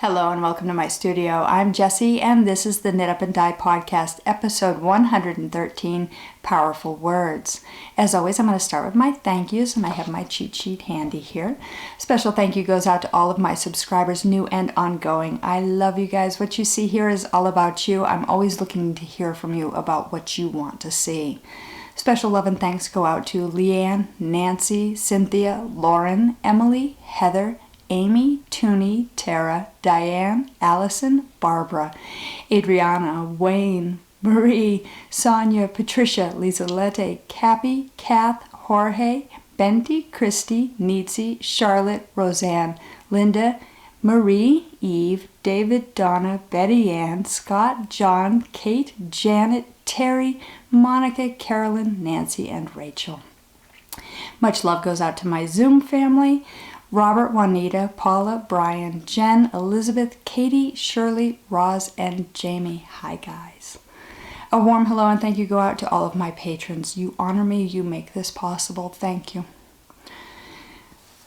Hello and welcome to my studio. I'm Jessie and this is the Knit Up and Dye podcast, episode 113, Powerful Words. As always, I'm going to start with my thank yous, and I have my cheat sheet handy here. Special thank you goes out to all of my subscribers, new and ongoing. I love you guys. What you see here is all about you. I'm always looking to hear from you about what you want to see. Special love and thanks go out to Leanne, Nancy, Cynthia, Lauren, Emily, Heather, Amy, Toonie, Tara, Diane, Allison, Barbara, Adriana, Wayne, Marie, Sonia, Patricia, Lisalete, Cappy, Kath, Jorge, Benty, Christy, Neetsy, Charlotte, Roseanne, Linda, Marie, Eve, David, Donna, Betty Ann, Scott, John, Kate, Janet, Terry, Monica, Carolyn, Nancy, and Rachel. Much love goes out to my Zoom family, Robert, Juanita, Paula, Brian, Jen, Elizabeth, Katie, Shirley, Roz, and Jamie. Hi, guys. A warm hello and thank you go out to all of my patrons. You honor me. You make this possible. Thank you.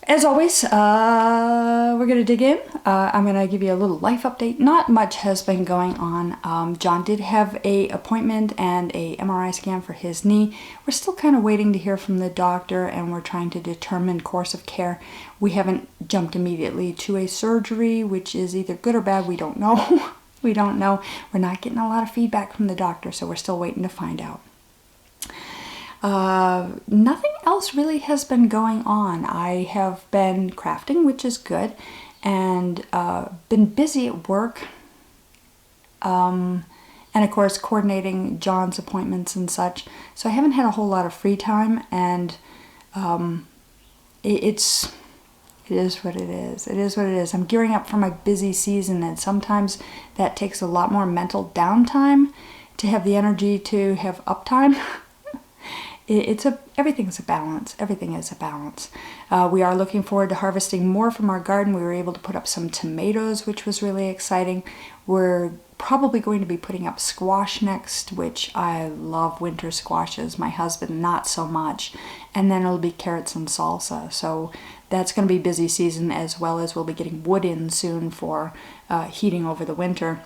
As always, we're going to dig in. I'm going to give you a little life update. Not much has been going on. John did have an appointment and a MRI scan for his knee. We're still kind of waiting to hear from the doctor, and we're trying to determine course of care. We haven't jumped immediately to a surgery, which is either good or bad. We don't know. We don't know. We're not getting a lot of feedback from the doctor, so we're still waiting to find out. Nothing else really has been going on. I have been crafting, which is good, and been busy at work, and of course coordinating John's appointments and such, so I haven't had a whole lot of free time, and it is what it is. It is what it is. I'm gearing up for my busy season, and sometimes that takes a lot more mental downtime to have the energy to have uptime. Everything's a balance. Everything is a balance. We are looking forward to harvesting more from our garden. We were able to put up some tomatoes, which was really exciting. We're probably going to be putting up squash next, which I love winter squashes. My husband, not so much. And then it'll be carrots and salsa. So that's going to be busy season, as well as we'll be getting wood in soon for heating over the winter.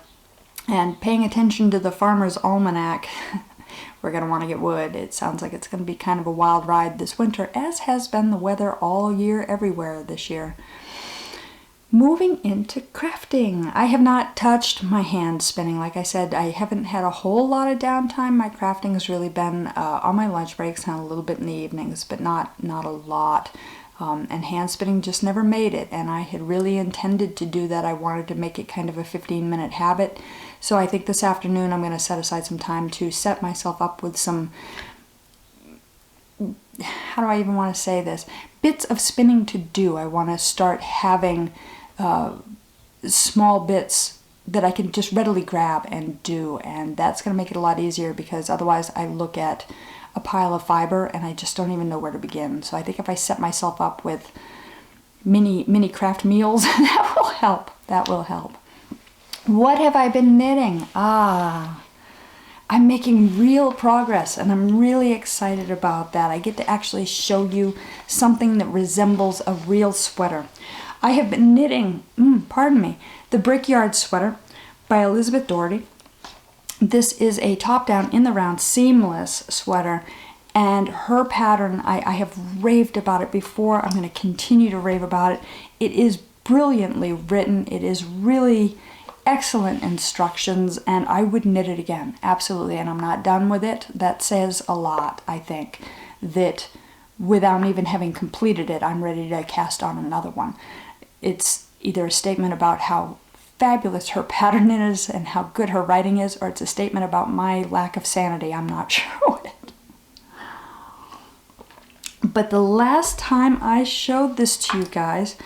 And paying attention to the Farmer's Almanac. We're going to want to get wood. It sounds like it's going to be kind of a wild ride this winter, as has been the weather all year everywhere this year. Moving into crafting. I have not touched my hand spinning. Like I said, I haven't had a whole lot of downtime. My crafting has really been on my lunch breaks and a little bit in the evenings, but not a lot. And hand spinning just never made it, and I had really intended to do that. I wanted to make it kind of a 15-minute habit. So I think this afternoon I'm going to set aside some time to set myself up with some, how do I even want to say this, bits of spinning to do. I want to start having small bits that I can just readily grab and do, and that's going to make it a lot easier, because otherwise I look at a pile of fiber and I just don't even know where to begin. So I think if I set myself up with mini craft meals, that will help. That will help. What have I been knitting? I'm making real progress, and I'm really excited about that. I get to actually show you something that resembles a real sweater. I have been knitting, the Brickyard sweater by Elizabeth Doherty. This is a top-down, in-the-round, seamless sweater, and her pattern, I have raved about it before. I'm going to continue to rave about it. It is brilliantly written. It is really excellent instructions, and I would knit it again, absolutely, and I'm not done with it. That says a lot, I think, that without even having completed it, I'm ready to cast on another one. It's either a statement about how fabulous her pattern is and how good her writing is, or it's a statement about my lack of sanity. I'm not sure what. But the last time I showed this to you guys,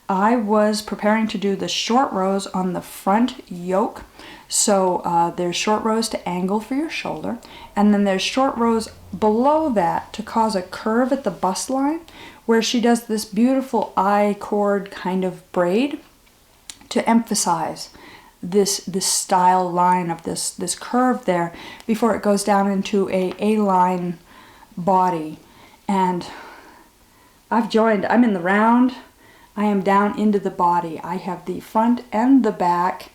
I was preparing to do the short rows on the front yoke. So there's short rows to angle for your shoulder, and then there's short rows below that to cause a curve at the bust line, where she does this beautiful I-cord kind of braid to emphasize this style line of this curve there before it goes down into a A-line body. And I'm in the round. I am down into the body. I have the front and the back.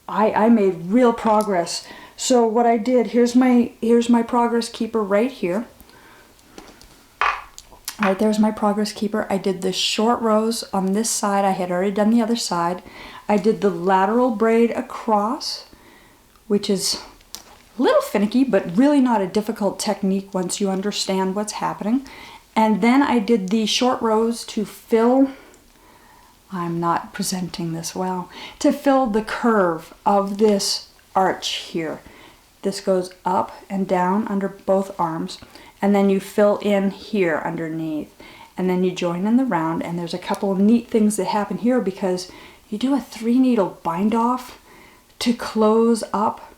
I made real progress. So what I did, here's my progress keeper right here. Right, there's my progress keeper. I did the short rows on this side. I had already done the other side. I did the lateral braid across, which is a little finicky, but really not a difficult technique once you understand what's happening. And then I did the short rows to fill, I'm not presenting this well, to fill the curve of this arch here. This goes up and down under both arms, and then you fill in here underneath, and then you join in the round. And there's a couple of neat things that happen here because you do a 3-needle bind off to close up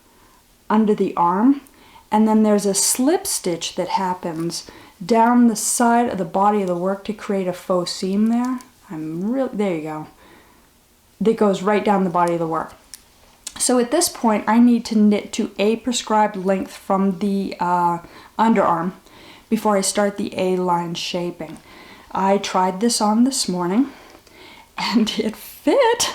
under the arm, and then there's a slip stitch that happens down the side of the body of the work to create a faux seam there. There you go. That goes right down the body of the work. So at this point, I need to knit to a prescribed length from the underarm before I start the A-line shaping. I tried this on this morning, and it fit.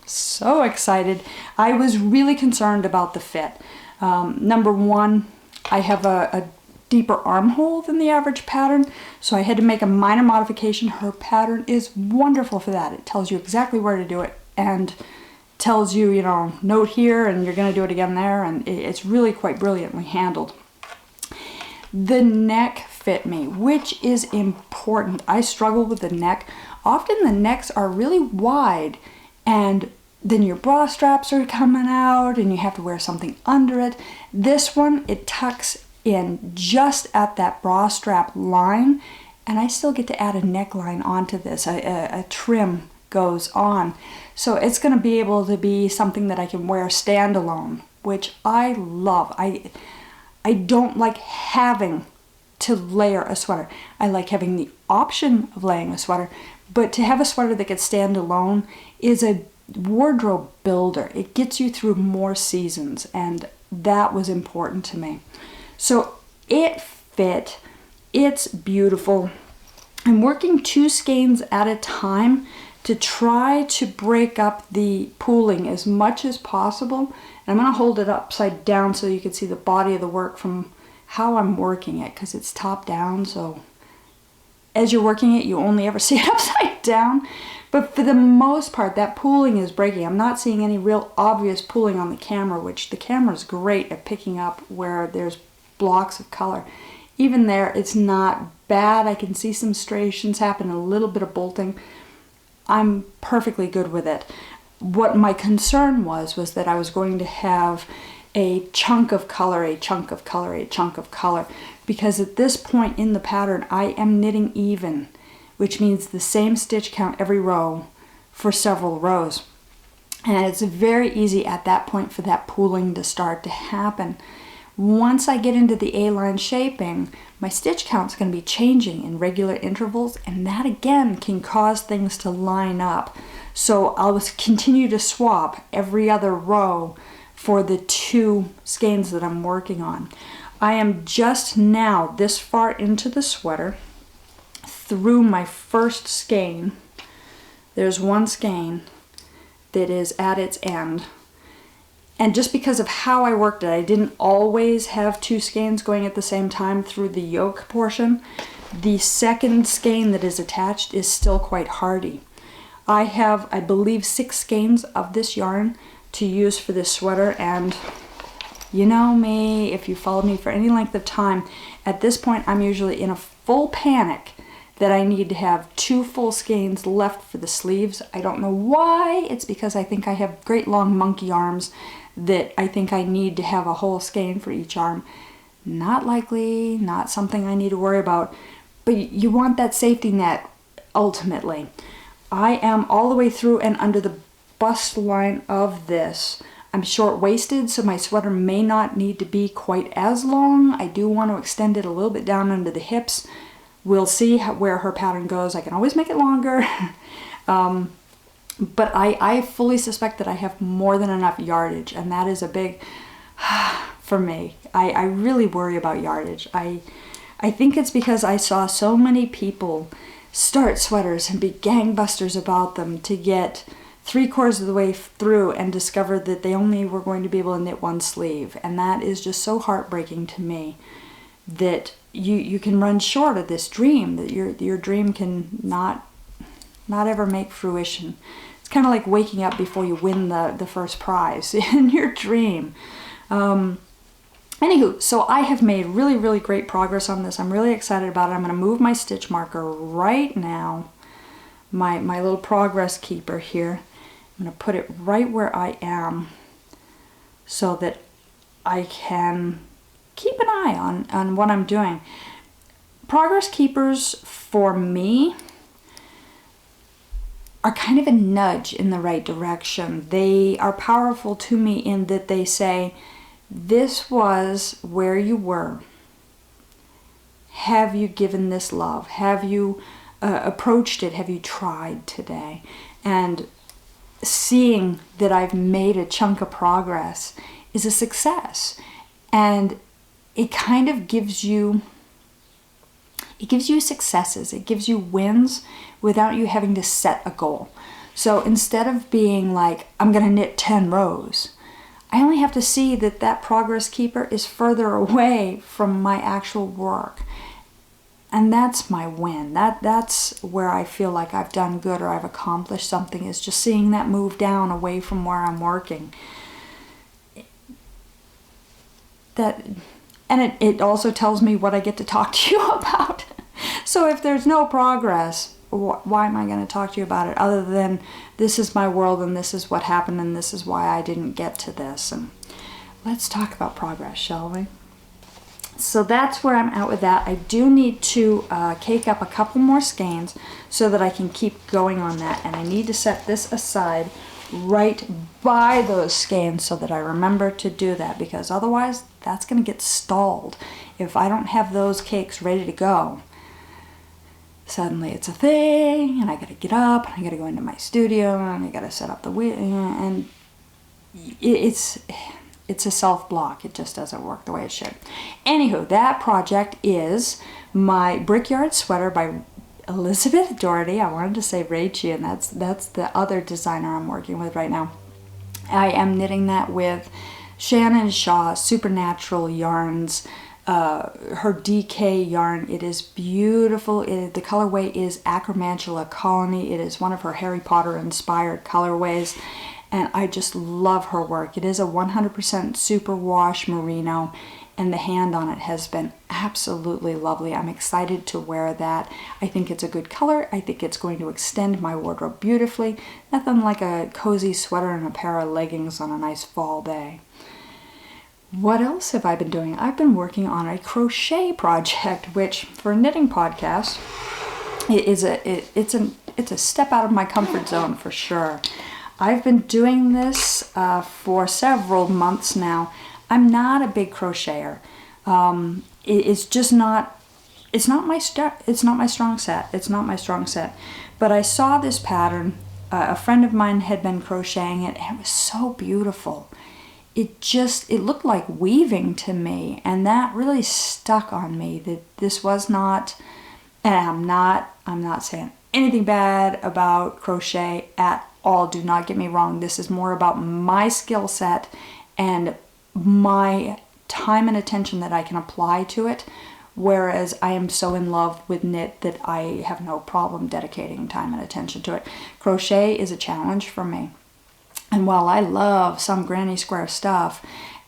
So excited. I was really concerned about the fit. Number one, I have a deeper armhole than the average pattern, so I had to make a minor modification. Her pattern is wonderful for that. It tells you exactly where to do it and tells you, note here and you're going to do it again there, and it's really quite brilliantly handled. The neck fit me, which is important. I struggle with the neck. Often the necks are really wide, and then your bra straps are coming out and you have to wear something under it. This one, it tucks in just at that bra strap line, and I still get to add a neckline onto this. A trim goes on. So it's going to be able to be something that I can wear standalone, which I love. I don't like having to layer a sweater. I like having the option of laying a sweater, but to have a sweater that can stand alone is a wardrobe builder. It gets you through more seasons, and that was important to me. So it fit. It's beautiful. I'm working 2 skeins at a time to try to break up the pooling as much as possible. And I'm going to hold it upside down so you can see the body of the work from how I'm working it, because it's top down, so as you're working it you only ever see it upside down. But for the most part that pooling is breaking. I'm not seeing any real obvious pooling on the camera, which the camera is great at picking up where there's blocks of color. Even there it's not bad. I can see some striations happen, a little bit of bolting. I'm perfectly good with it. What my concern was that I was going to have a chunk of color, a chunk of color, a chunk of color, because at this point in the pattern I am knitting even, which means the same stitch count every row for several rows. And it's very easy at that point for that pooling to start to happen. Once I get into the A-line shaping, my stitch count's going to be changing in regular intervals, and that again can cause things to line up. So I'll continue to swap every other row for the 2 skeins that I'm working on. I am just now this far into the sweater, through my first skein. There's 1 skein that is at its end. And just because of how I worked it, I didn't always have 2 skeins going at the same time through the yoke portion. The second skein that is attached is still quite hardy. I have, I believe, 6 skeins of this yarn to use for this sweater, and you know me, if you followed me for any length of time, at this point I'm usually in a full panic that I need to have 2 full skeins left for the sleeves. I don't know why. It's because I think I have great long monkey arms that I think I need to have a whole skein for each arm. Not likely, not something I need to worry about, but you want that safety net ultimately. I am all the way through and under the bust line of this. I'm short-waisted, so my sweater may not need to be quite as long. I do want to extend it a little bit down under the hips. We'll see where her pattern goes. I can always make it longer. But I fully suspect that I have more than enough yardage, and that is a big for me. I really worry about yardage. I think it's because I saw so many people start sweaters and be gangbusters about them, to get 3/4 of the way through and discover that they only were going to be able to knit one sleeve. And that is just so heartbreaking to me, that you can run short of this dream, that your dream can not ever make fruition. It's kind of like waking up before you win the first prize in your dream. Anywho, so I have made really, really great progress on this. I'm really excited about it. I'm going to move my stitch marker right now, my little progress keeper here. I'm going to put it right where I am so that I can keep an eye on what I'm doing. Progress keepers for me are kind of a nudge in the right direction. They are powerful to me in that they say, this was where you were. Have you given this love? Have you approached it? Have you tried today? And seeing that I've made a chunk of progress is a success. And it kind of gives you successes. It gives you wins without you having to set a goal. So instead of being like, I'm going to knit 10 rows, I only have to see that that progress keeper is further away from my actual work. And that's my win. That's where I feel like I've done good or I've accomplished something, is just seeing that move down away from where I'm working. And it also tells me what I get to talk to you about. So if there's no progress, why am I going to talk to you about it, other than this is my world and this is what happened and this is why I didn't get to this? And let's talk about progress, shall we? So that's where I'm at with that. I do need to cake up a couple more skeins so that I can keep going on that, and I need to set this aside right by those skeins so that I remember to do that, because otherwise that's going to get stalled. If I don't have those cakes ready to go, suddenly it's a thing, and I gotta get up, and I gotta go into my studio, and I gotta set up the wheel, and it's a self-block. It just doesn't work the way it should. Anywho, that project is my Brickyard sweater by Elizabeth Doherty. I wanted to say Rachy, and that's the other designer I'm working with right now. I am knitting that with Shannon Shaw Supernatural Yarns, her DK yarn. It is beautiful. The colorway is Acromantula Colony. It is one of her Harry Potter inspired colorways, and I just love her work. It is a 100% superwash merino, and the hand on it has been absolutely lovely. I'm excited to wear that. I think it's a good color. I think it's going to extend my wardrobe beautifully. Nothing like a cozy sweater and a pair of leggings on a nice fall day. What else have I been doing? I've been working on a crochet project, which for a knitting podcast, it's a step out of my comfort zone for sure. I've been doing this for several months now. I'm not a big crocheter. It's just not. It's not my strong set. It's not my strong set. But I saw this pattern. A friend of mine had been crocheting it, and it was so beautiful. It looked like weaving to me, and that really stuck on me, that this was not, and I'm not saying anything bad about crochet at all. Do not get me wrong. This is more about my skill set and my time and attention that I can apply to it, whereas I am so in love with knit that I have no problem dedicating time and attention to it. Crochet is a challenge for me. And while I love some granny square stuff,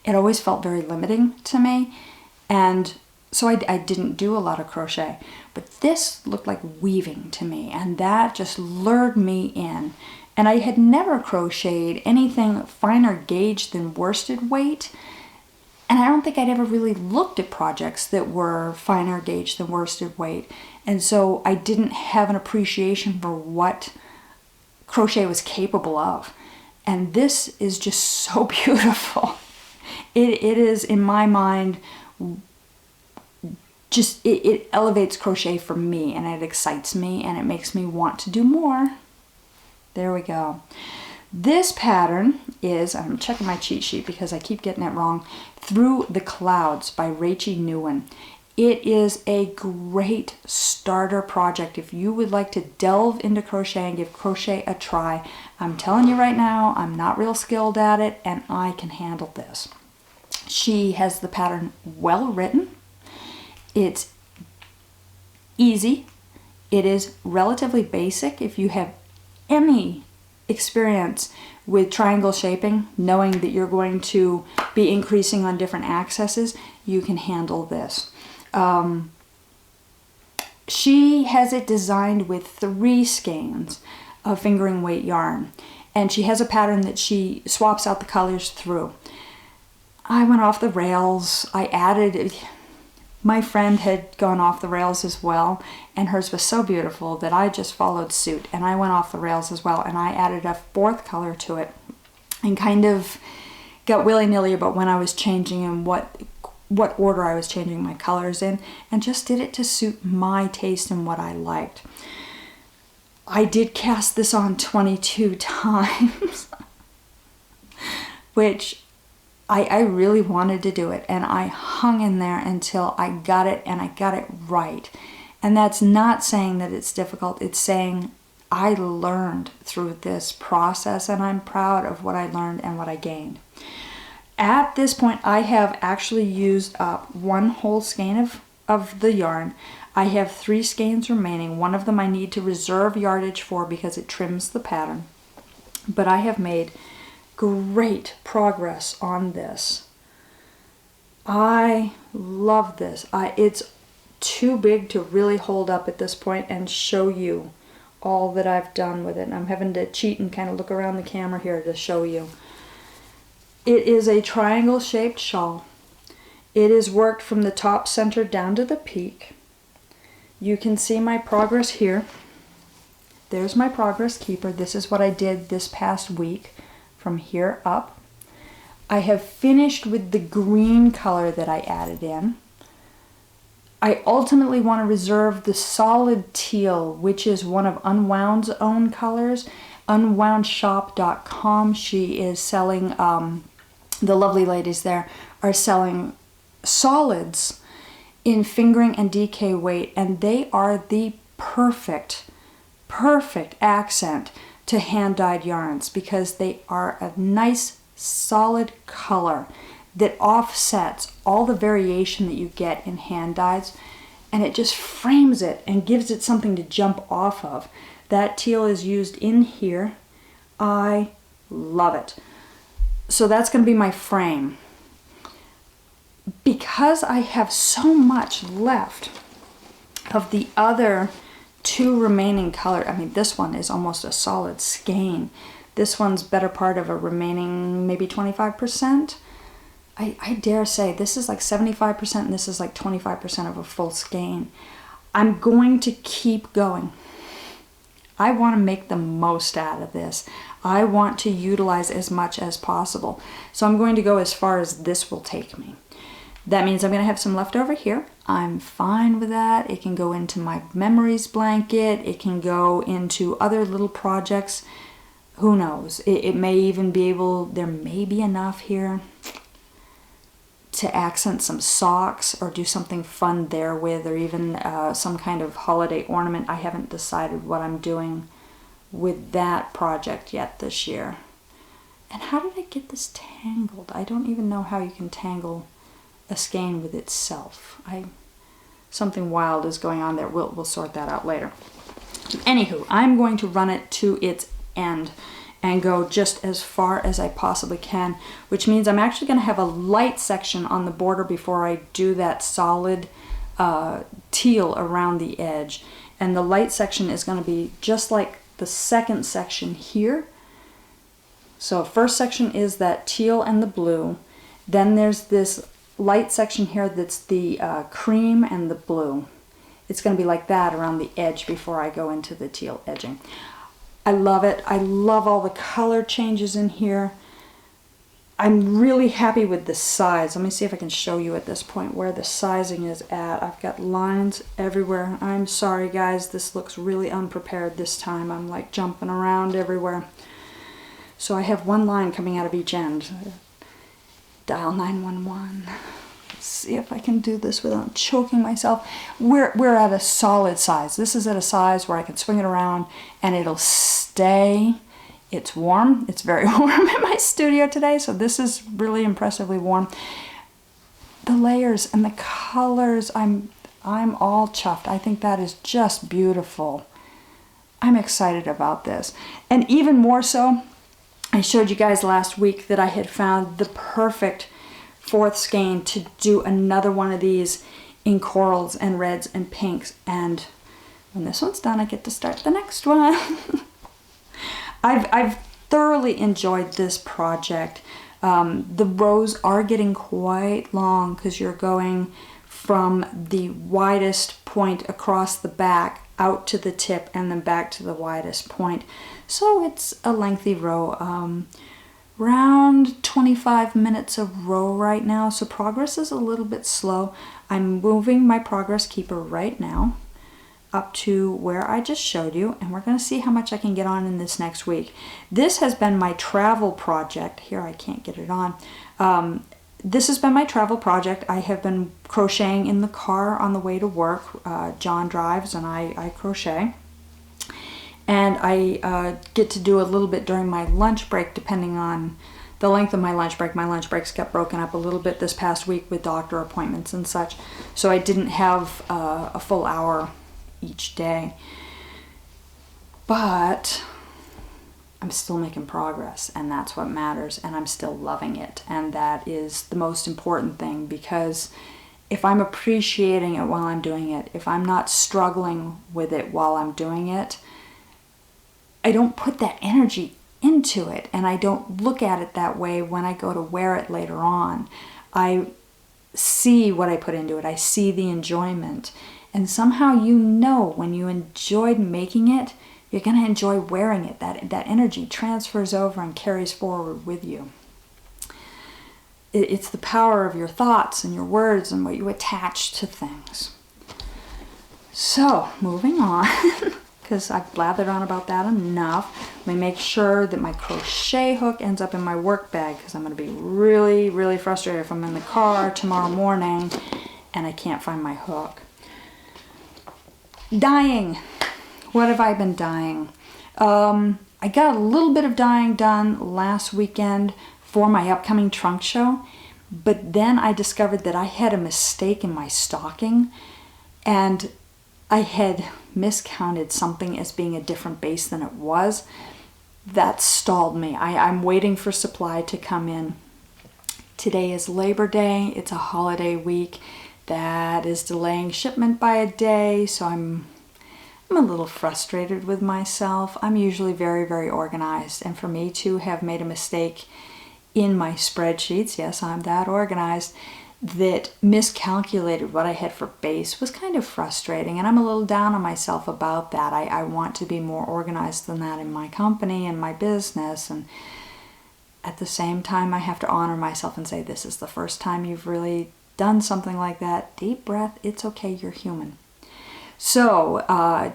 it always felt very limiting to me. And so I didn't do a lot of crochet. But this looked like weaving to me, and that just lured me in. And I had never crocheted anything finer gauge than worsted weight. And I don't think I'd ever really looked at projects that were finer gauge than worsted weight. And so I didn't have an appreciation for what crochet was capable of. And this is just so beautiful. It is, in my mind, just, it elevates crochet for me, and it excites me, and it makes me want to do more. There we go. This pattern is, I'm checking my cheat sheet because I keep getting it wrong, Through the Clouds by Rachy Newin. It is a great starter project if you would like to delve into crochet and give crochet a try. I'm telling you right now, I'm not real skilled at it, and I can handle this. She has the pattern well written. It's easy. It is relatively basic. If you have any experience with triangle shaping, knowing that you're going to be increasing on different accesses, you can handle this. She has it designed with 3 skeins of fingering weight yarn, and she has a pattern that she swaps out the colors through. I went off the rails. I added, my friend had gone off the rails as well, and hers was so beautiful that I just followed suit, and I went off the rails as well, and I added a 4th color to it and kind of got willy-nilly about when I was changing and what order I was changing my colors in, and just did it to suit my taste and what I liked. I did cast this on 22 times, which I really wanted to do it, and I hung in there until I got it, and I got it right. And that's not saying that it's difficult, it's saying I learned through this process, and I'm proud of what I learned and what I gained. At this point, I have actually used up 1 whole skein of the yarn. I have 3 skeins remaining. One of them I need to reserve yardage for because it trims the pattern. But I have made great progress on this. I love this. It's too big to really hold up at this point and show you all that I've done with it. And I'm having to cheat and kind of look around the camera here to show you. It is a triangle shaped shawl. It is worked from the top center down to the peak. You can see my progress here. There's my progress keeper. This is what I did this past week from here up. I have finished with the green color that I added in. I ultimately want to reserve the solid teal, which is one of Unwound's own colors. Unwoundshop.com. She is selling, the lovely ladies there are selling solids in fingering and DK weight, and they are the perfect accent to hand-dyed yarns because they are a nice solid color that offsets all the variation that you get in hand dyes, and it just frames it and gives it something to jump off of. That teal is used in here. I love it. So that's going to be my frame. Because I have so much left of the other 2 remaining color, I mean, this one is almost a solid skein. This one's better part of a remaining maybe 25%. I dare say this is like 75% and this is like 25% of a full skein. I'm going to keep going. I want to make the most out of this. I want to utilize as much as possible. So I'm going to go as far as this will take me. That means I'm going to have some left over here. I'm fine with that. It can go into my memories blanket. It can go into other little projects. Who knows? It may even be able, there may be enough here to accent some socks or do something fun there with, or even some kind of holiday ornament. I haven't decided what I'm doing with that project yet this year. And how did I get this tangled? I don't even know how you can tangle a skein with itself. Something wild is going on there. We'll sort that out later. Anywho, I'm going to run it to its end and go just as far as I possibly can, which means I'm actually going to have a light section on the border before I do that solid teal around the edge. And the light section is going to be just like the second section here. So first section is that teal and the blue. Then there's this light section here that's the cream and the blue. It's going to be like that around the edge before I go into the teal edging. I love it. I love all the color changes in here. I'm really happy with the size. Let me see if I can show you at this point where the sizing is at. I've got lines everywhere. I'm sorry guys, this looks really unprepared this time. I'm like jumping around everywhere. So I have one line coming out of each end. Dial 911. see if I can do this without choking myself. We're at a solid size. This is at a size where I can swing it around and it'll stay. It's warm. It's very warm in my studio today, so this is really impressively warm. The layers and the colors, I'm all chuffed. I think that is just beautiful. I'm excited about this. And even more so, I showed you guys last week that I had found the perfect 4th skein to do another one of these in corals and reds and pinks. And when this one's done, I get to start the next one. I've thoroughly enjoyed this project. The rows are getting quite long because you're going from the widest point across the back out to the tip and then back to the widest point. So it's a lengthy row. Around 25 minutes a row right now, so progress is a little bit slow. I'm moving my progress keeper right now up to where I just showed you, and we're going to see how much I can get on in this next week. This has been my travel project. Here, I can't get it on. This has been my travel project. I have been crocheting in the car on the way to work. John drives and I crochet. And I get to do a little bit during my lunch break, depending on the length of my lunch break. My lunch breaks got broken up a little bit this past week with doctor appointments and such. So I didn't have a full hour each day. But I'm still making progress, and that's what matters, and I'm still loving it. And that is the most important thing, because if I'm appreciating it while I'm doing it, if I'm not struggling with it while I'm doing it, I don't put that energy into it, and I don't look at it that way when I go to wear it later on. I see what I put into it. I see the enjoyment. And somehow you know when you enjoyed making it, you're going to enjoy wearing it. That energy transfers over and carries forward with you. It's the power of your thoughts and your words and what you attach to things. So, moving on. Because I've blathered on about that enough. Let me make sure that my crochet hook ends up in my work bag, because I'm going to be really, really frustrated if I'm in the car tomorrow morning and I can't find my hook. Dyeing. What have I been dyeing? I got a little bit of dyeing done last weekend for my upcoming trunk show, but then I discovered that I had a mistake in my stocking, and I had miscounted something as being a different base than it was. That stalled me. I'm waiting for supply to come in. Today is Labor Day. It's a holiday week. That is delaying shipment by a day, so I'm a little frustrated with myself. I'm usually very, very organized, and for me to have made a mistake in my spreadsheets, yes, I'm that organized, that miscalculated what I had for base was kind of frustrating, and I'm a little down on myself about that. I want to be more organized than that in my company and my business, and at the same time I have to honor myself and say, this is the first time you've really done something like that. Deep breath, it's okay, you're human. So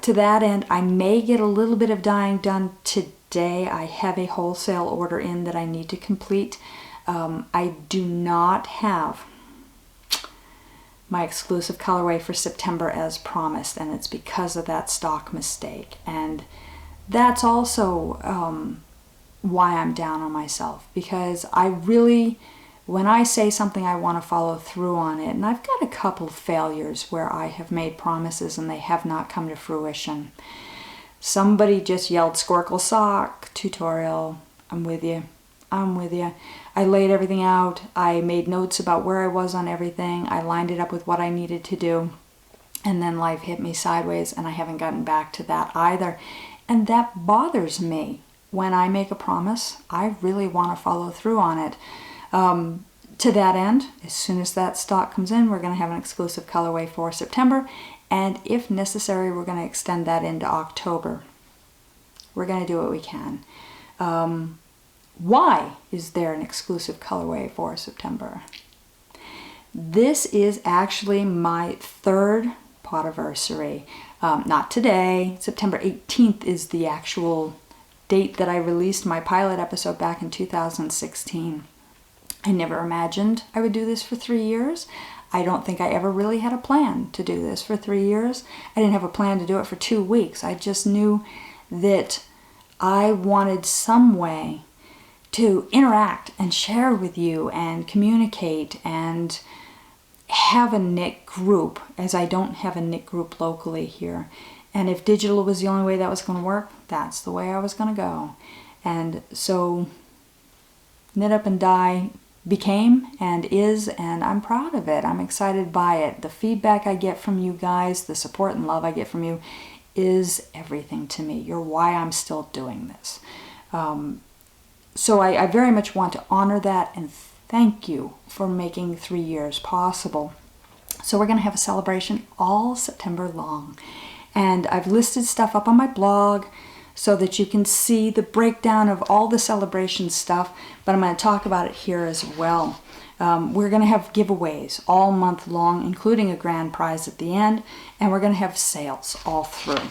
to that end, I may get a little bit of dyeing done today. I have a wholesale order in that I need to complete. I do not have my exclusive colorway for September as promised, and it's because of that stock mistake. And that's also why I'm down on myself, because I really, when I say something, I want to follow through on it. And I've got a couple of failures where I have made promises and they have not come to fruition. Somebody just yelled Squircle sock tutorial. I'm with you. I'm with you. I laid everything out. I made notes about where I was on everything. I lined it up with what I needed to do. And then life hit me sideways, and I haven't gotten back to that either. And that bothers me. When I make a promise, I really want to follow through on it. To that end, as soon as that stock comes in, we're going to have an exclusive colorway for September. And if necessary, we're going to extend that into October. We're going to do what we can. Why is there an exclusive colorway for September? This is actually my 3rd podiversary. Not today. September 18th is the actual date that I released my pilot episode back in 2016. I never imagined I would do this for 3 years. I don't think I ever really had a plan to do this for 3 years. I didn't have a plan to do it for 2 weeks. I just knew that I wanted some way to interact and share with you and communicate and have a knit group, as I don't have a knit group locally here. And if digital was the only way that was going to work, that's the way I was going to go. And so Knit Up and Die became and is, and I'm proud of it. I'm excited by it. The feedback I get from you guys, the support and love I get from you is everything to me. You're why I'm still doing this. So I very much want to honor that and thank you for making 3 years possible. So we're going to have a celebration all September long. And I've listed stuff up on my blog so that you can see the breakdown of all the celebration stuff, but I'm going to talk about it here as well. We're going to have giveaways all month long, including a grand prize at the end, and we're going to have sales all through.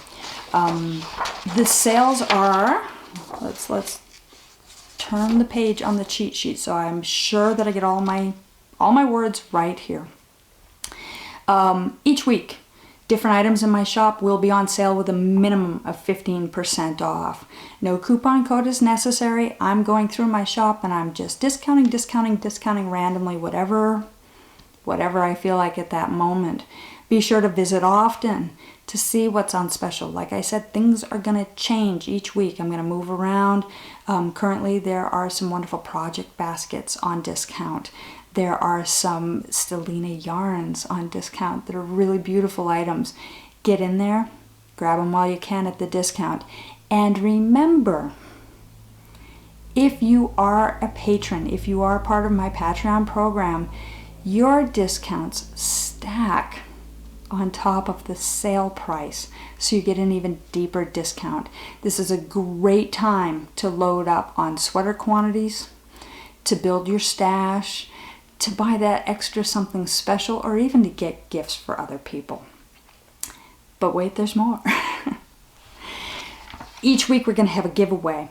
The sales are, let's turn the page on the cheat sheet so I'm sure that I get all my words right here. Each week, different items in my shop will be on sale with a minimum of 15% off. No coupon code is necessary. I'm going through my shop and I'm just discounting randomly whatever I feel like at that moment. Be sure to visit often to see what's on special. Like I said, things are going to change each week. I'm going to move around. Currently, there are some wonderful project baskets on discount. There are some Stellina yarns on discount that are really beautiful items. Get in there, grab them while you can at the discount. And remember, if you are a patron, if you are part of my Patreon program, your discounts stack on top of the sale price, so you get an even deeper discount. This is a great time to load up on sweater quantities, to build your stash, to buy that extra something special, or even to get gifts for other people. But wait, there's more. Each week we're going to have a giveaway.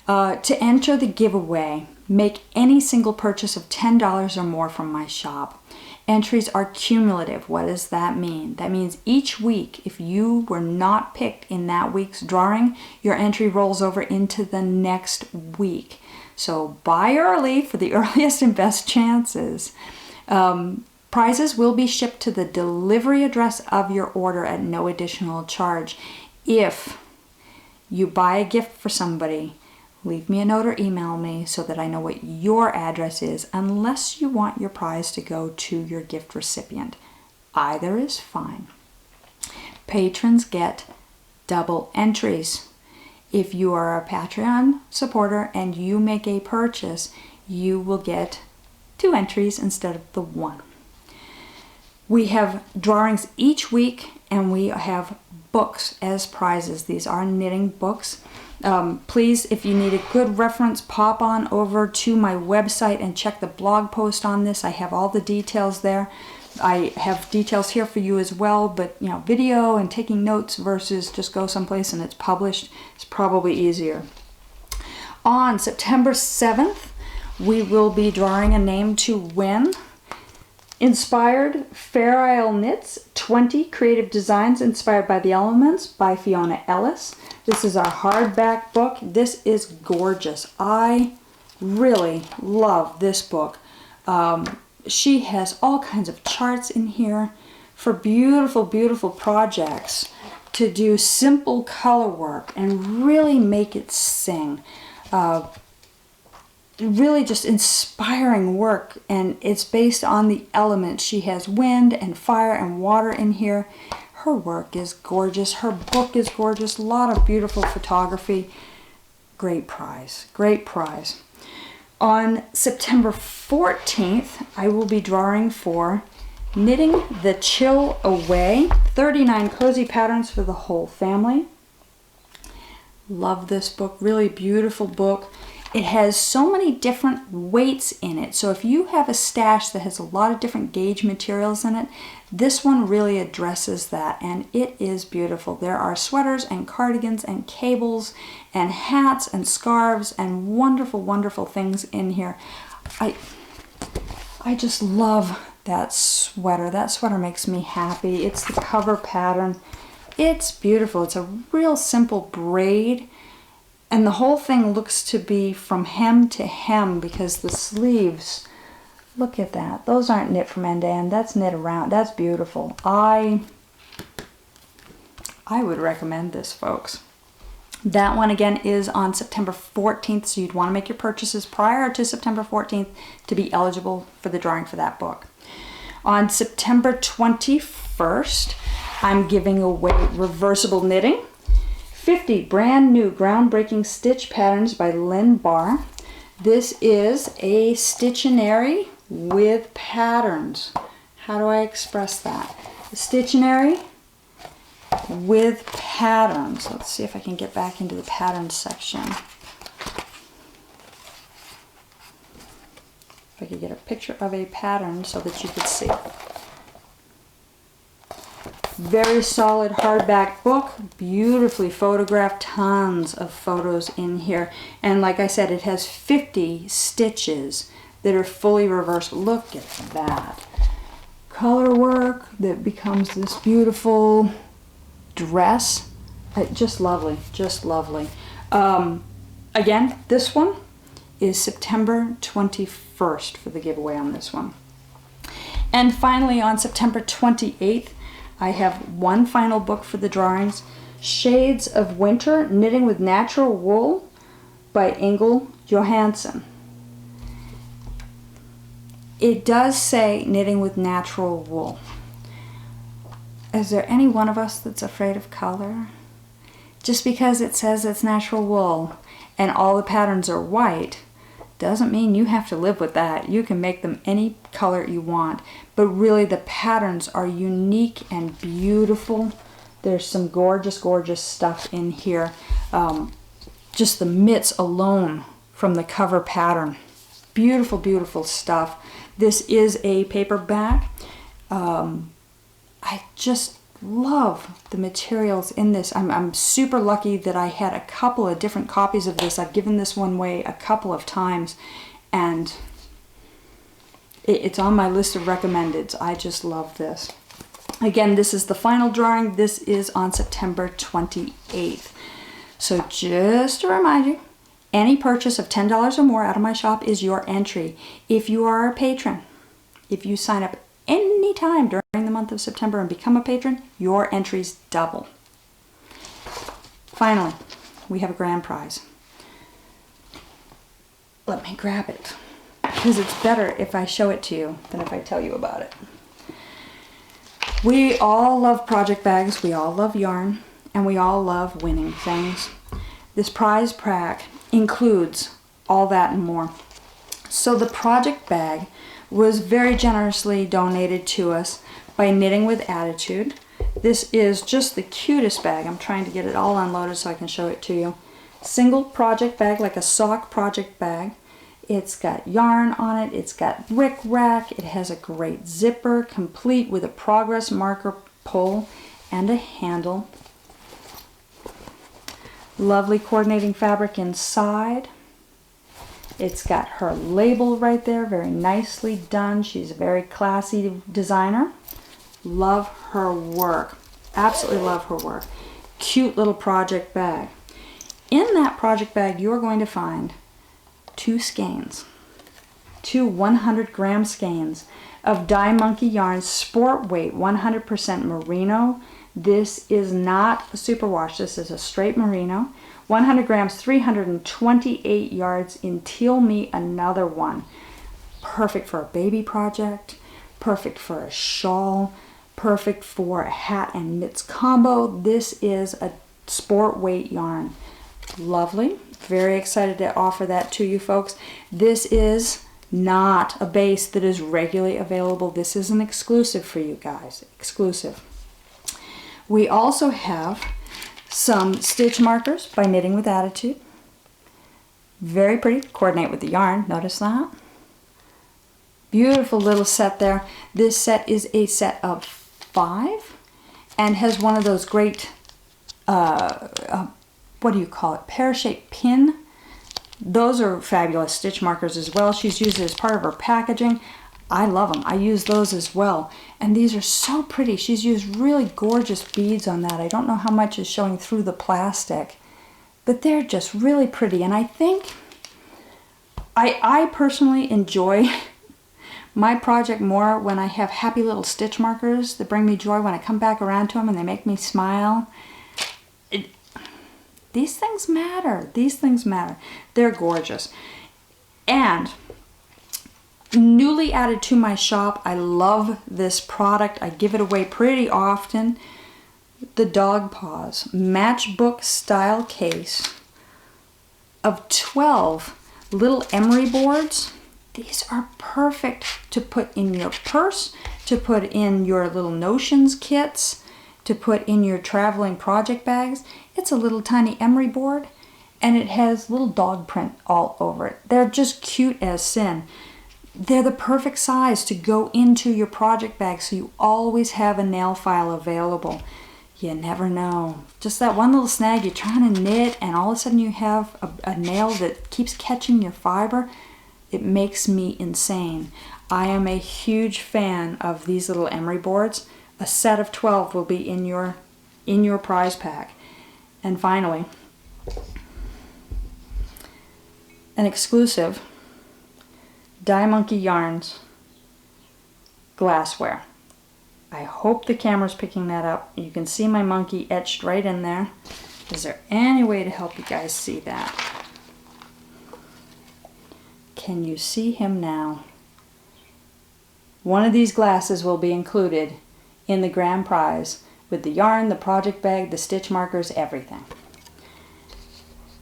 To enter the giveaway, make any single purchase of $10 or more from my shop. Entries are cumulative. What does that mean? That means each week, if you were not picked in that week's drawing, your entry rolls over into the next week. So buy early for the earliest and best chances. Prizes will be shipped to the delivery address of your order at no additional charge. If you buy a gift for somebody, leave me a note or email me so that I know what your address is, unless you want your prize to go to your gift recipient. Either is fine. Patrons get double entries. If you are a Patreon supporter and you make a purchase, you will get 2 entries instead of the 1. We have drawings each week and we have books as prizes. These are knitting books. Please, if you need a good reference, pop on over to my website and check the blog post on this. I have all the details there. I have details here for you as well, but you know, video and taking notes versus just go someplace and it's published is probably easier. On September 7th, we will be drawing a name to win. Inspired Fair Isle Knits, 20 Creative Designs Inspired by the Elements by Fiona Ellis. This is our hardback book. This is gorgeous. I really love this book. She has all kinds of charts in here for beautiful, beautiful projects to do simple color work and really make it sing. Really just inspiring work, and it's based on the elements. She has wind and fire and water in here. Her work is gorgeous. Her book is gorgeous. A lot of beautiful photography. Great prize. Great prize. On September 14th, I will be drawing for Knitting the Chill Away. 39 cozy patterns for the whole family. Love this book. Really beautiful book. It has so many different weights in it. So if you have a stash that has a lot of different gauge materials in it, this one really addresses that, and it is beautiful. There are sweaters and cardigans and cables and hats and scarves and wonderful, wonderful things in here. I just love that sweater. That sweater makes me happy. It's the cover pattern. It's beautiful. It's a real simple braid. And the whole thing looks to be from hem to hem because the sleeves, look at that. Those aren't knit from end to end. That's knit around. That's beautiful. I would recommend this, folks. That one again is on September 14th, so you'd want to make your purchases prior to September 14th to be eligible for the drawing for that book. On September 21st, I'm giving away Reversible Knitting. 50 brand new groundbreaking stitch patterns by Lynn Barr. This is a Stittionary with patterns. How do I express that? A Stittionary with patterns. Let's see if I can get back into the patterns section. If I could get a picture of a pattern so that you could see. Very solid hardback book, beautifully photographed, tons of photos in here. And like I said, it has 50 stitches that are fully reversible. Look at that. Color work that becomes this beautiful dress. Just lovely, just lovely. Again, this one is September 21st for the giveaway on this one. And finally on September 28th, I have one final book for the drawings, Shades of Winter, Knitting with Natural Wool by Ingel Johansson. It does say knitting with natural wool. Is there any one of us that's afraid of color? Just because it says it's natural wool and all the patterns are white doesn't mean you have to live with that. You can make them any color you want, but really the patterns are unique and beautiful. There's some gorgeous, gorgeous stuff in here. Just the mitts alone from the cover pattern. Beautiful, beautiful stuff. This is a paperback. I just love the materials in this. I'm super lucky that I had a couple of different copies of this. I've given this one away a couple of times, and it's on my list of recommendeds. I just love this. Again, this is the final drawing. This is on September 28th. So just to remind you, any purchase of $10 or more out of my shop is your entry. If you are a patron, if you sign up any time during the month of September and become a patron, your entries double. Finally, we have a grand prize. Let me grab it, because it's better if I show it to you than if I tell you about it. We all love project bags, we all love yarn, and we all love winning things. This prize pack includes all that and more. So the project bag was very generously donated to us by Knitting with Attitude. This is just the cutest bag. I'm trying to get it all unloaded so I can show it to you. Single project bag, like a sock project bag. It's got yarn on it, it's got rickrack, it has a great zipper, complete with a progress marker pull and a handle. Lovely coordinating fabric inside. It's got her label right there, very nicely done. She's a very classy designer. Love her work. Absolutely love her work. Cute little project bag. In that project bag, you're going to find 2 skeins. 2 100-gram skeins of Dye Monkey yarn, sport weight, 100% merino. This is not a superwash. This is a straight merino. 100 grams, 328 yards in Teal Me, another one. Perfect for a baby project, perfect for a shawl, perfect for a hat and mitts combo. This is a sport weight yarn. Lovely. Very excited to offer that to you folks. This is not a base that is regularly available. This is an exclusive for you guys. Exclusive. We also have some stitch markers by Knitting with Attitude. Very pretty. Coordinate with the yarn. Notice that. Beautiful little set there. This set is a set of 5 and has one of those great, what do you call it? Pear-shaped pin. Those are fabulous stitch markers as well. She's used it as part of her packaging. I love them. I use those as well. And these are so pretty. She's used really gorgeous beads on that. I don't know how much is showing through the plastic, but they're just really pretty. And I think I personally enjoy my project more when I have happy little stitch markers that bring me joy when I come back around to them and they make me smile. These things matter. These things matter. They're gorgeous. And newly added to my shop, I love this product. I give it away pretty often. The Dog Paws matchbook style case of 12 little emery boards. These are perfect to put in your purse, to put in your little notions kits, to put in your traveling project bags. It's a little tiny emery board and it has little dog print all over it. They're just cute as sin. They're the perfect size to go into your project bag, so you always have a nail file available. You never know. Just that one little snag, you're trying to knit and all of a sudden you have a nail that keeps catching your fiber. It makes me insane. I am a huge fan of these little emery boards. A set of 12 will be in your prize pack. And finally, an exclusive Die Monkey Yarns glassware. I hope the camera's picking that up. You can see my monkey etched right in there. Is there any way to help you guys see that? Can you see him now? One of these glasses will be included in the grand prize with the yarn, the project bag, the stitch markers, everything.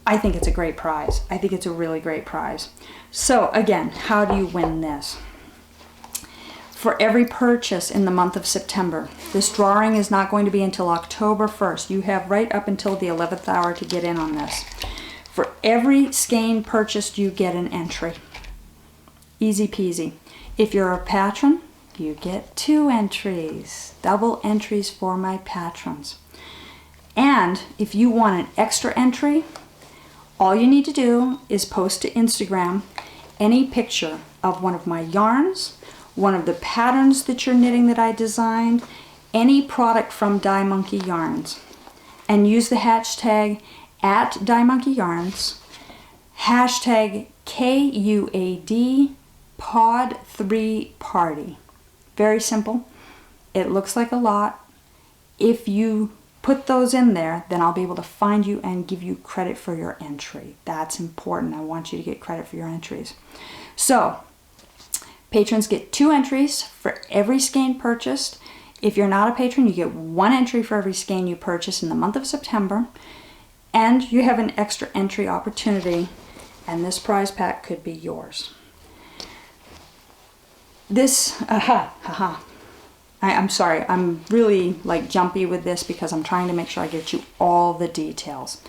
I think it's a great prize. I think it's a really great prize. So again, how do you win this? For every purchase in the month of September, this drawing is not going to be until October 1st. You have right up until the 11th hour to get in on this. For every skein purchased, you get an entry. Easy peasy. If you're a patron, you get 2 entries. Double entries for my patrons. And if you want an extra entry, all you need to do is post to Instagram any picture of one of my yarns, one of the patterns that you're knitting that I designed, any product from Die Monkey Yarns, and use the hashtag @DieMonkeyYarns, hashtag KUAD Pod3Party. Very simple. It looks like a lot. If you put those in there, then I'll be able to find you and give you credit for your entry. That's important. I want you to get credit for your entries. So, patrons get 2 entries for every skein purchased. If you're not a patron, you get 1 entry for every skein you purchase in the month of September. And you have an extra entry opportunity, and this prize pack could be yours. This, I'm sorry, I'm really like jumpy with this because I'm trying to make sure I get you all the details.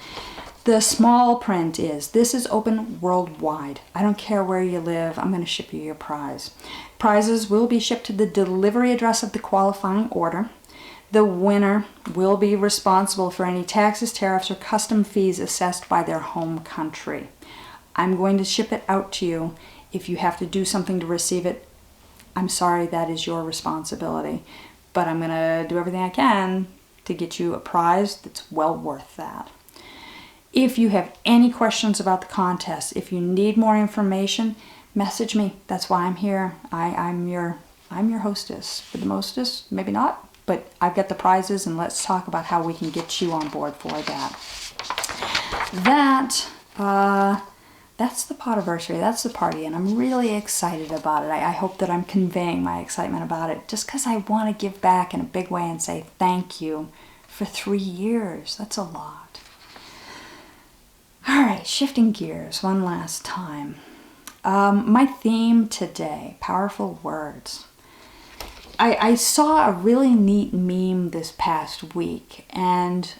The small print is, this is open worldwide. I don't care where you live, I'm going to ship you your prize. Prizes will be shipped to the delivery address of the qualifying order. The winner will be responsible for any taxes, tariffs, or custom fees assessed by their home country. I'm going to ship it out to you. If you have to do something to receive it, I'm sorry, that is your responsibility. But I'm going to do everything I can to get you a prize that's well worth that. If you have any questions about the contest, if you need more information, message me. That's why I'm here. I'm your hostess. For the mostest, maybe not, but I've got the prizes, and let's talk about how we can get you on board for that. That's the podiversary, that's the party, and I'm really excited about it. I hope that I'm conveying my excitement about it just because I want to give back in a big way and say thank you for 3 years. That's a lot. All right, shifting gears one last time. My theme today, powerful words. I saw a really neat meme this past week, and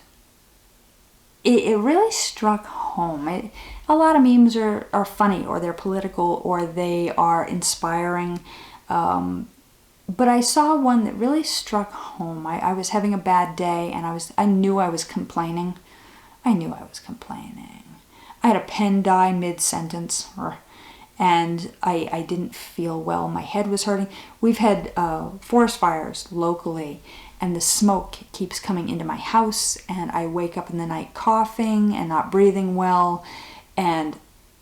it really struck home. A lot of memes are funny, or they're political, or they are inspiring. But I saw one that really struck home. I was having a bad day, and I knew I was complaining. I had a pen die mid-sentence, and I didn't feel well. My head was hurting. We've had forest fires locally, and the smoke keeps coming into my house, and I wake up in the night coughing and not breathing well, and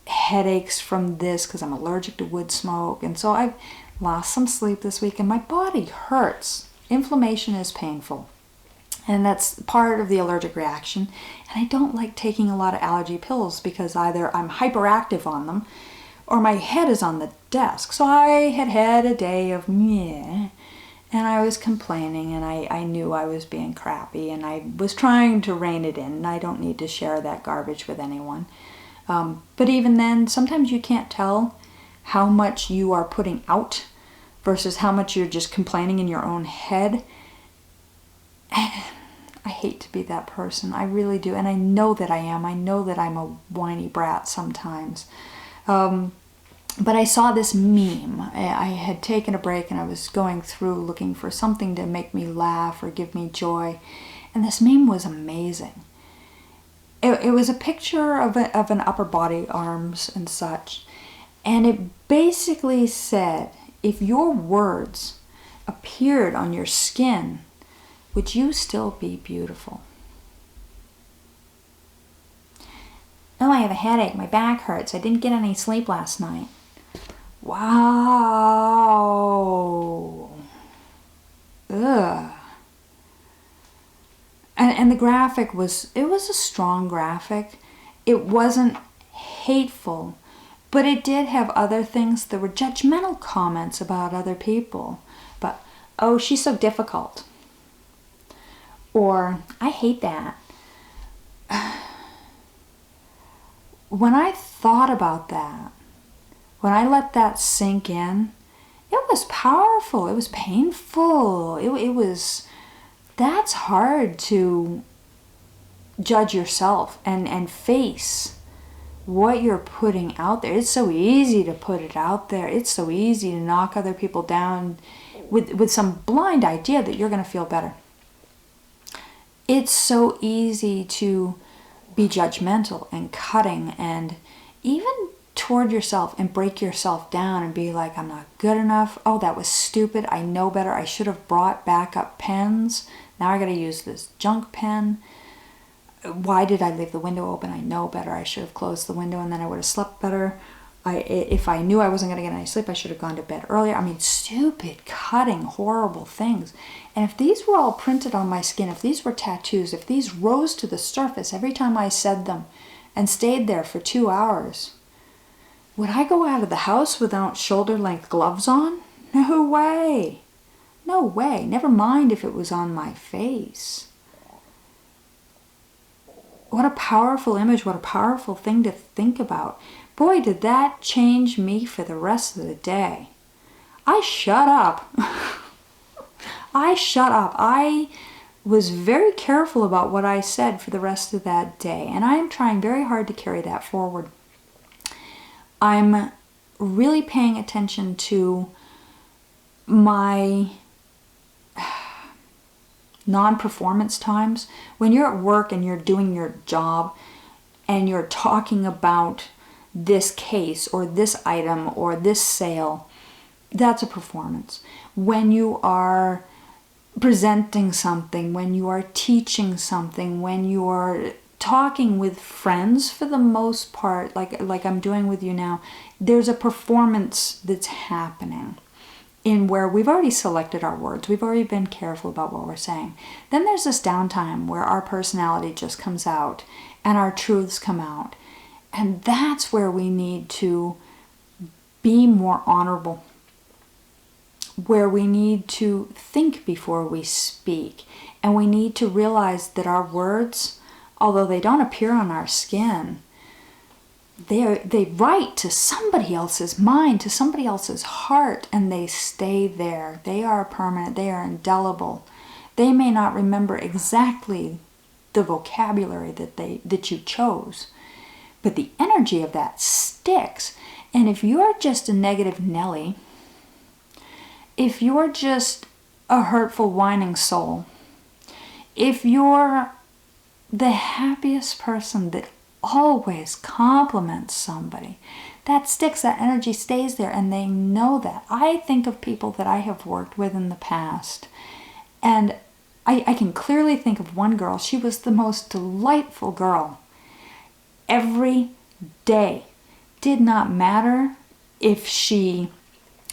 headaches from this because I'm allergic to wood smoke. And so I've lost some sleep this week, and my body hurts. Inflammation is painful, and that's part of the allergic reaction. And I don't like taking a lot of allergy pills because either I'm hyperactive on them or my head is on the desk. So I had a day of meh, and I was complaining, and I knew I was being crappy, and I was trying to rein it in, and I don't need to share that garbage with anyone. But even then, sometimes you can't tell how much you are putting out versus how much you're just complaining in your own head. I hate to be that person. I really do. And I know that I am. I know that I'm a whiny brat sometimes. But I saw this meme. I had taken a break, and I was going through looking for something to make me laugh or give me joy. And this meme was amazing. It was a picture of an upper body, arms and such. And it basically said, if your words appeared on your skin, would you still be beautiful? Oh, I have a headache. My back hurts. I didn't get any sleep last night. Wow. Ugh. And the graphic was a strong graphic. It wasn't hateful, but it did have other things. There were judgmental comments about other people. But, oh, she's so difficult. Or, I hate that. When I thought about that, when I let that sink in, it was powerful. It was painful. It was... That's hard to judge yourself and face what you're putting out there. It's so easy to put it out there. It's so easy to knock other people down with some blind idea that you're going to feel better. It's so easy to be judgmental and cutting and even toward yourself and break yourself down and be like, I'm not good enough. Oh, that was stupid. I know better. I should have brought backup pens. Now I got to use this junk pen. Why did I leave the window open? I know better. I should have closed the window, and then I would have slept better. If I knew I wasn't going to get any sleep, I should have gone to bed earlier. I mean, stupid, cutting, horrible things. And if these were all printed on my skin, if these were tattoos, if these rose to the surface every time I said them and stayed there for 2 hours, would I go out of the house without shoulder-length gloves on? No way. No way. Never mind if it was on my face. What a powerful image. What a powerful thing to think about. Boy, did that change me for the rest of the day. I shut up. I shut up. I was very careful about what I said for the rest of that day. And I am trying very hard to carry that forward. I'm really paying attention to my non-performance times. When you're at work and you're doing your job and you're talking about this case or this item or this sale, that's a performance. When you are presenting something, when you are teaching something, when you are talking with friends, for the most part, like I'm doing with you now, there's a performance that's happening in where we've already selected our words. We've already been careful about what we're saying. Then there's this downtime where our personality just comes out and our truths come out. And that's where we need to be more honorable, where we need to think before we speak. And we need to realize that our words, although they don't appear on our skin, they write to somebody else's mind, to somebody else's heart, and they stay there. They are permanent. They are indelible. They may not remember exactly the vocabulary that you chose, but the energy of that sticks. And if you're just a negative Nelly, if you're just a hurtful, whining soul, if you're the happiest person that always compliments somebody, that sticks, that energy stays there, and they know that. I think of people that I have worked with in the past, and I can clearly think of one girl. She was the most delightful girl. Every day. Did not matter if she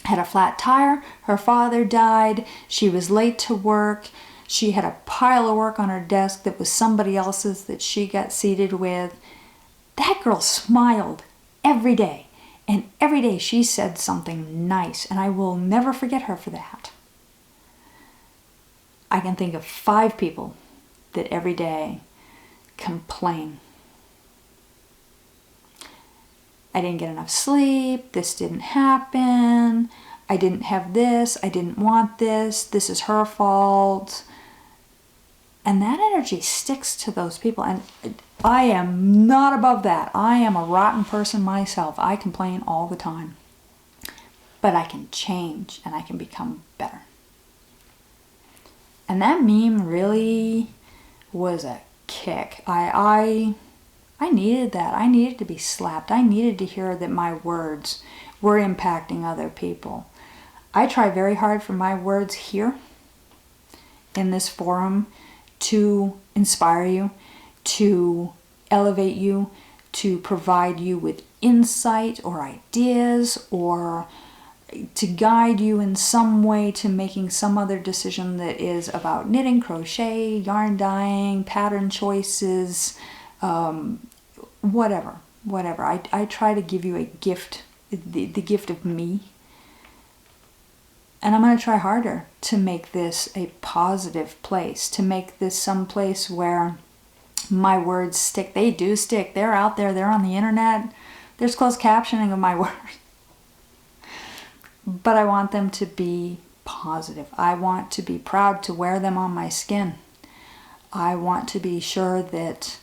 had a flat tire, her father died, she was late to work, she had a pile of work on her desk that was somebody else's that she got seated with. That girl smiled every day, and every day she said something nice, and I will never forget her for that. I can think of 5 people that every day complain. I didn't get enough sleep, this didn't happen, I didn't have this, I didn't want this is her fault. And that energy sticks to those people, and I am not above that. I am a rotten person myself. I complain all the time. But I can change, and I can become better. And that meme really was a kick. I needed that. I needed to be slapped. I needed to hear that my words were impacting other people. I try very hard for my words here in this forum to inspire you, to elevate you, to provide you with insight or ideas, or to guide you in some way to making some other decision that is about knitting, crochet, yarn dyeing, pattern choices, whatever. I try to give you a gift, the gift of me. And I'm going to try harder to make this a positive place, to make this some place where my words stick. They do stick. They're out there. They're on the internet. There's closed captioning of my words. But I want them to be positive. I want to be proud to wear them on my skin. I want to be sure that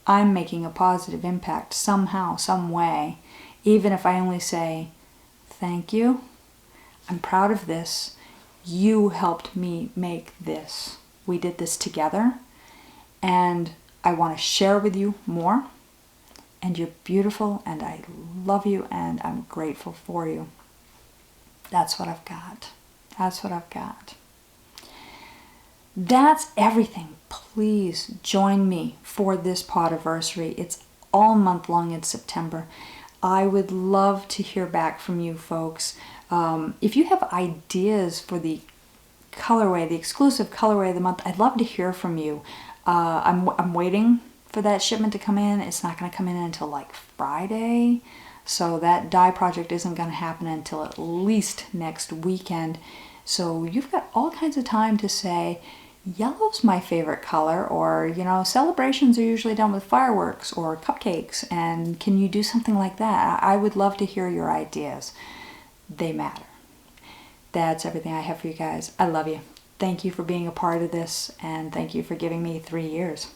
I'm making a positive impact somehow, some way, even if I only say, thank you, I'm proud of this, you helped me make this. We did this together, and I want to share with you more, and you're beautiful, and I love you, and I'm grateful for you. That's what I've got. That's what I've got. That's everything. Please join me for this podiversary. It's all month long in September. I would love to hear back from you folks. If you have ideas for the colorway, the exclusive colorway of the month, I'd love to hear from you. I'm waiting for that shipment to come in. It's not going to come in until like Friday. So that dye project isn't going to happen until at least next weekend. So you've got all kinds of time to say, yellow's my favorite color, or, you know, celebrations are usually done with fireworks or cupcakes, and can you do something like that? I would love to hear your ideas. They matter. That's everything I have for you guys. I love you. Thank you for being a part of this, and thank you for giving me 3 years.